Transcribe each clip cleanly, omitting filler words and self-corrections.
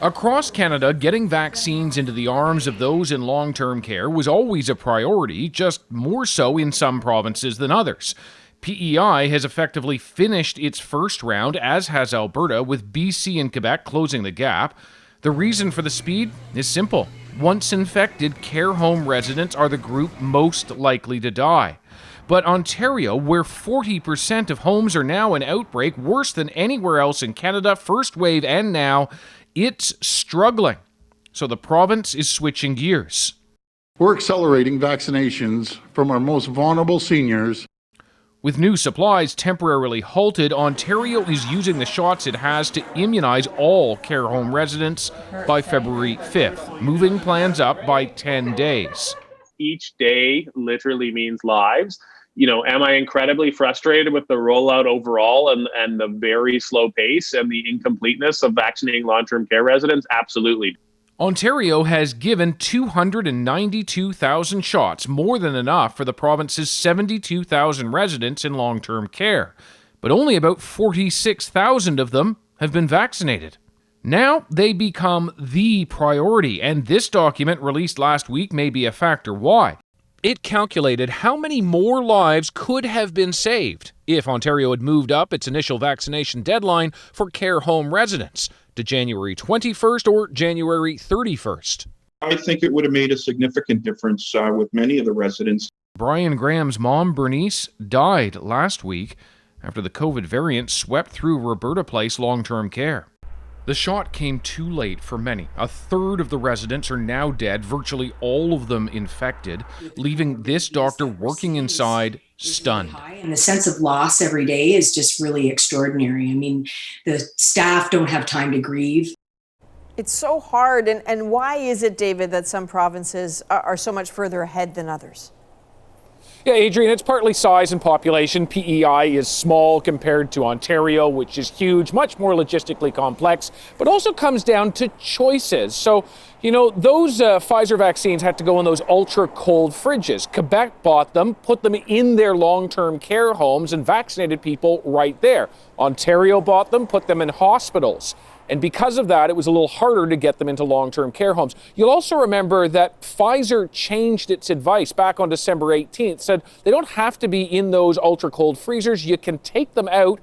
Across Canada, getting vaccines into the arms of those in long-term care was always a priority, just more so in some provinces than others. PEI has effectively finished its first round, as has Alberta, with BC and Quebec closing the gap. The reason for the speed is simple. Once infected, care home residents are the group most likely to die. But Ontario, where 40% of homes are now in outbreak, worse than anywhere else in Canada, first wave and now, it's struggling. So the province is switching gears. We're accelerating vaccinations from our most vulnerable seniors. With new supplies temporarily halted, Ontario is using the shots it has to immunize all care home residents by February 5th, moving plans up by 10 days. Each day literally means lives. Am I incredibly frustrated with the rollout overall and the very slow pace and the incompleteness of vaccinating long-term care residents? Absolutely. Ontario has given 292,000 shots, more than enough for the province's 72,000 residents in long-term care. But only about 46,000 of them have been vaccinated. Now they become the priority, and this document released last week may be a factor why. It calculated how many more lives could have been saved if Ontario had moved up its initial vaccination deadline for care home residents to January 21st or January 31st. I think it would have made a significant difference with many of the residents. Brian Graham's mom, Bernice, died last week after the COVID variant swept through Roberta Place long-term care. The shot came too late for many. A third of the residents are now dead, virtually all of them infected, leaving this doctor working inside stunned. And the sense of loss every day is just really extraordinary. I mean, the staff don't have time to grieve. It's so hard. And why is it, David, that some provinces are so much further ahead than others? Yeah, Adrienne, it's partly size and population. PEI is small compared to Ontario, which is huge, much more logistically complex, but also comes down to choices. So, those Pfizer vaccines had to go in those ultra-cold fridges. Quebec bought them, put them in their long-term care homes, and vaccinated people right there. Ontario bought them, put them in hospitals. And because of that, it was a little harder to get them into long-term care homes. You'll also remember that Pfizer changed its advice back on December 18th, said they don't have to be in those ultra-cold freezers. You can take them out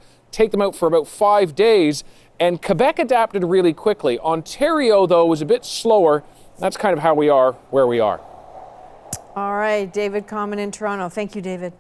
for about 5 days. And Quebec adapted really quickly. Ontario, though, was a bit slower. That's kind of how we are where we are. All right, David Common in Toronto. Thank you, David.